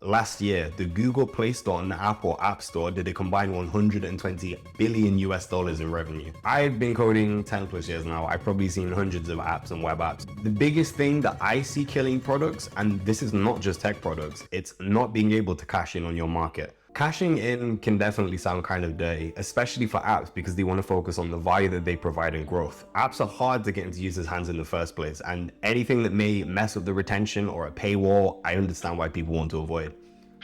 Last year, the Google Play Store and the Apple App Store did a combined 120 billion US dollars in revenue. I've been coding 10 plus years now. I've probably seen hundreds of apps and web apps. The biggest thing that I see killing products, and this is not just tech products, it's not being able to cash in on your market. Cashing in can definitely sound kind of dirty, especially for apps, because they want to focus on the value that they provide and growth. Apps are hard to get into users' hands in the first place, and anything that may mess with the retention or a paywall, I understand why people want to avoid.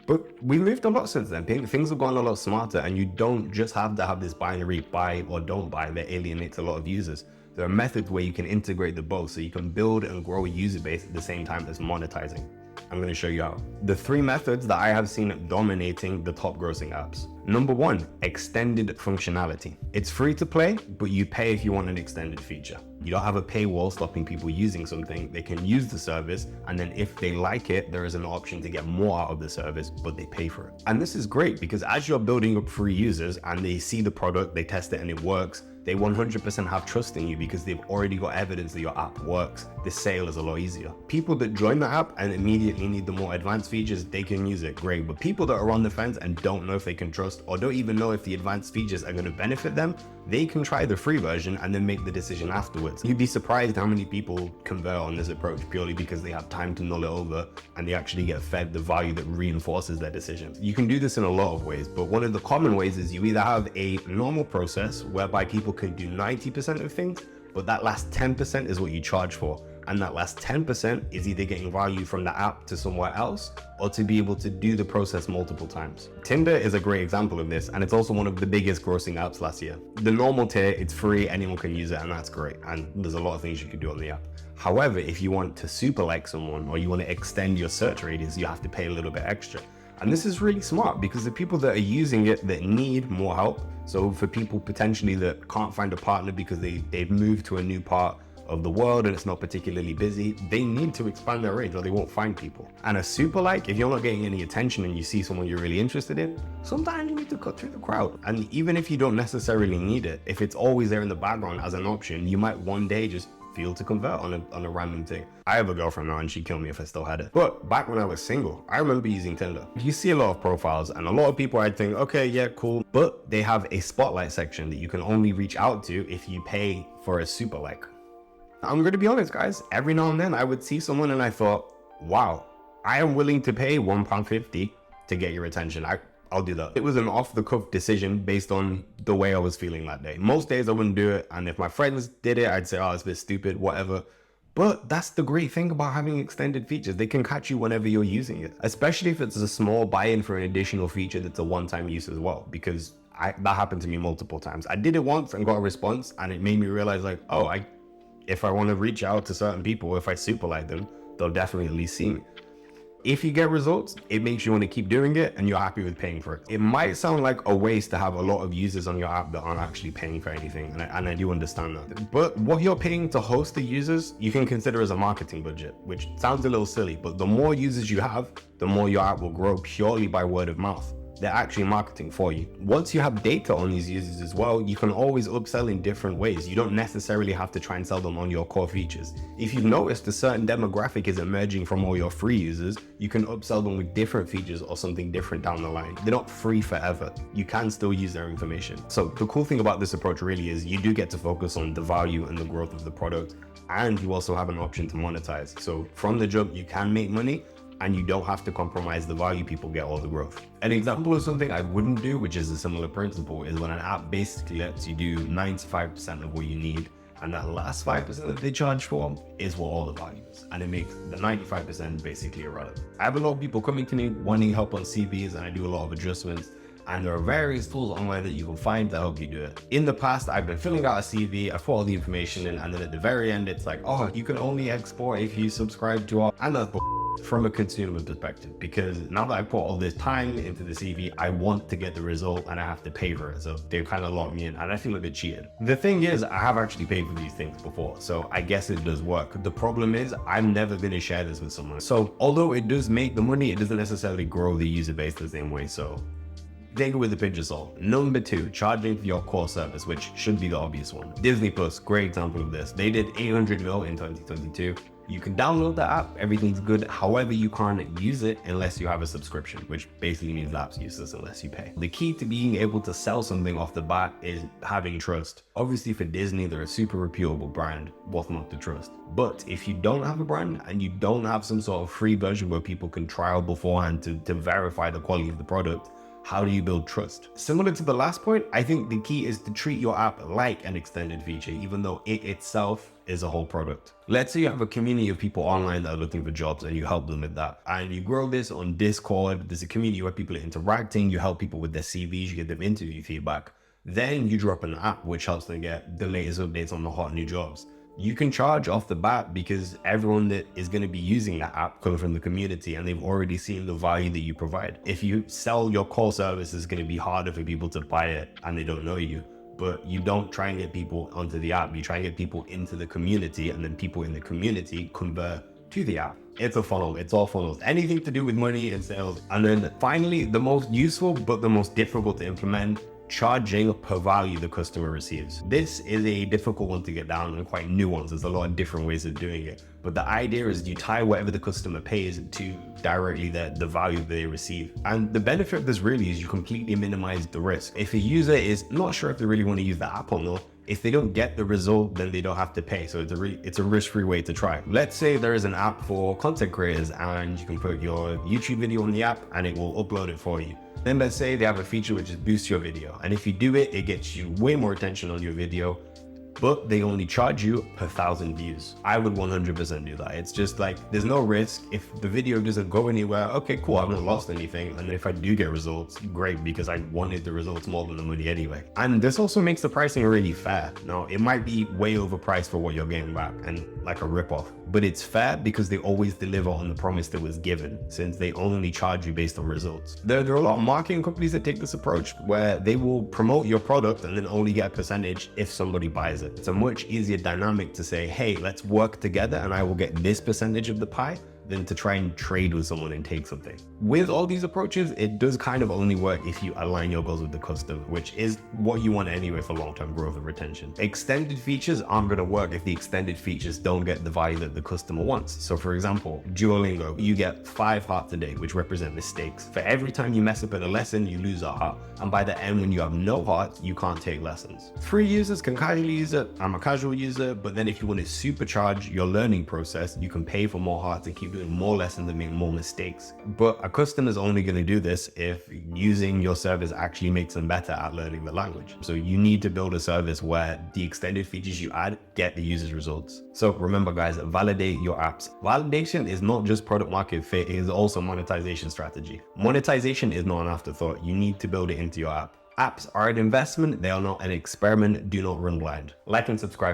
But we moved a lot since then. Things have gotten a lot smarter, and you don't just have to have this binary buy or don't buy that alienates a lot of users. There are methods where you can integrate the both, so you can build and grow a user base at the same time as monetizing. I'm going to show you how. The 3 methods that I have seen dominating the top grossing apps. Number 1, extended functionality. It's free to play, but you pay if you want an extended feature. You don't have a paywall stopping people using something. They can use the service, and then if they like it, there is an option to get more out of the service, but they pay for it. And this is great because as you're building up free users and they see the product, they test it and it works, they 100% have trust in you because they've already got evidence that your app works. The sale is a lot easier. People that join the app and immediately need the more advanced features, they can use it, great. But people that are on the fence and don't know if they can trust or don't even know if the advanced features are going to benefit them, they can try the free version and then make the decision afterwards. You'd be surprised how many people convert on this approach purely because they have time to mull it over and they actually get fed the value that reinforces their decisions. You can do this in a lot of ways, but one of the common ways is you either have a normal process whereby people can do 90% of things, but that last 10% is what you charge for. And that last 10% is either getting value from the app to somewhere else or to be able to do the process multiple times. Tinder is a great example of this, and it's also one of the biggest grossing apps last year. The normal tier, it's free, anyone can use it, and that's great. And there's a lot of things you can do on the app. However, if you want to super like someone or you want to extend your search radius, you have to pay a little bit extra. And this is really smart because the people that are using it that need more help, so for people potentially that can't find a partner because they've moved to a new part of the world and it's not particularly busy, they need to expand their range or they won't find people. And a super like, if you're not getting any attention and you see someone you're really interested in, sometimes you need to cut through the crowd. And even if you don't necessarily need it, if it's always there in the background as an option, you might one day just feel to convert on a random thing. I have a girlfriend now and she'd kill me if I still had it. But back when I was single, I remember using Tinder. You see a lot of profiles and a lot of people I'd think, okay, yeah, cool. But they have a spotlight section that you can only reach out to if you pay for a super like. I'm going to be honest, guys, every now and then I would see someone and I thought, wow, I am willing to pay £1.50 to get your attention. I'll do that. It was an off-the-cuff decision based on the way I was feeling that day. Most days I wouldn't do it, and if my friends did it, I'd say, oh, it's a bit stupid, whatever. But that's the great thing about having extended features. They can catch you whenever you're using it, especially if it's a small buy-in for an additional feature that's a one-time use as well, because that happened to me multiple times. I did it once and got a response, and it made me realize like, oh, if I want to reach out to certain people, if I super like them, they'll definitely at least see me. If you get results, it makes you want to keep doing it and you're happy with paying for it. It might sound like a waste to have a lot of users on your app that aren't actually paying for anything, and I do understand that. But what you're paying to host the users, you can consider as a marketing budget, which sounds a little silly, but the more users you have, the more your app will grow purely by word of mouth. They're actually marketing for you. Once you have data on these users as well, you can always upsell in different ways. You don't necessarily have to try and sell them on your core features. If you've noticed a certain demographic is emerging from all your free users, you can upsell them with different features or something different down the line. They're not free forever. You can still use their information. So the cool thing about this approach really is you do get to focus on the value and the growth of the product, and you also have an option to monetize. So from the jump, you can make money, and you don't have to compromise the value people get or the growth. An example of something I wouldn't do, which is a similar principle, is when an app basically lets you do 95% of what you need, and that last 5% that they charge for is what all the value is, and it makes the 95% basically irrelevant. I have a lot of people coming to me wanting help on CVs, and I do a lot of adjustments, and there are various tools online that you can find to help you do it. In the past, I've been filling out a CV, I put all the information in, and then at the very end, it's like, oh, you can only export if you subscribe to our, and that's from a consumer perspective, because now that I put all this time into the CV, I want to get the result and I have to pay for it. So they kind of lock me in and I feel a bit cheated. The thing is, I have actually paid for these things before, so I guess it does work. The problem is I'm never going to share this with someone. So although it does make the money, it doesn't necessarily grow the user base the same way. So take it with a pinch of salt. Number 2, charging for your core service, which should be the obvious one. Disney Plus, great example of this. They did 800 mil in 2022. You can download the app, everything's good. However, you can't use it unless you have a subscription, which basically means the app's useless unless you pay. The key to being able to sell something off the bat is having trust. Obviously for Disney, they're a super reputable brand, what's not to trust? But if you don't have a brand and you don't have some sort of free version where people can trial beforehand to verify the quality of the product, how do you build trust? Similar to the last point, I think the key is to treat your app like an extended feature, even though it itself is a whole product. Let's say you have a community of people online that are looking for jobs and you help them with that. And you grow this on Discord. There's a community where people are interacting. You help people with their CVs, you give them interview feedback. Then you drop an app which helps them get the latest updates on the hot new jobs. You can charge off the bat because everyone that is going to be using that app comes from the community and they've already seen the value that you provide. If you sell your core service, it's going to be harder for people to buy it and they don't know you. But you don't try and get people onto the app. You try and get people into the community, and then people in the community convert to the app. It's a funnel. It's all funnels. Anything to do with money and sales. And then finally, the most useful but the most difficult to implement, charging per value the customer receives. This is a difficult one to get down and quite nuanced. There's a lot of different ways of doing it. But the idea is you tie whatever the customer pays to directly the value they receive. And the benefit of this really is you completely minimize the risk. If a user is not sure if they really want to use the app or not, if they don't get the result, then they don't have to pay. So it's a risk-free way to try. Let's say there is an app for content creators and you can put your YouTube video on the app and it will upload it for you. Then let's say they have a feature which is boost your video. And if you do it, it gets you way more attention on your video, but they only charge you per 1,000 views. I would 100% do that. It's just like, there's no risk. If the video doesn't go anywhere, okay, cool, I haven't lost anything. And if I do get results, great, because I wanted the results more than the money anyway. And this also makes the pricing really fair. Now, it might be way overpriced for what you're getting back and like a ripoff, but it's fair because they always deliver on the promise that was given, since they only charge you based on results. There are a lot of marketing companies that take this approach where they will promote your product and then only get a percentage if somebody buys it. It's a much easier dynamic to say, hey, let's work together and I will get this percentage of the pie, than to try and trade with someone and take something. With all these approaches, it does kind of only work if you align your goals with the customer, which is what you want anyway for long-term growth and retention. Extended features aren't gonna work if the extended features don't get the value that the customer wants. So for example, Duolingo, you get 5 hearts a day, which represent mistakes. For every time you mess up in a lesson, you lose a heart. And by the end, when you have no hearts, you can't take lessons. Free users can casually use it. I'm a casual user, but then if you want to supercharge your learning process, you can pay for more hearts and keep doing more lessons and make more mistakes. But a customer is only going to do this if using your service actually makes them better at learning the language. So you need to build a service where the extended features you add get the user's results. So remember guys, validate your apps. Validation is not just product market fit, it is also monetization strategy. Monetization is not an afterthought. You need to build it into your app. Apps are an investment, they are not an experiment. Do not run blind. Like and subscribe.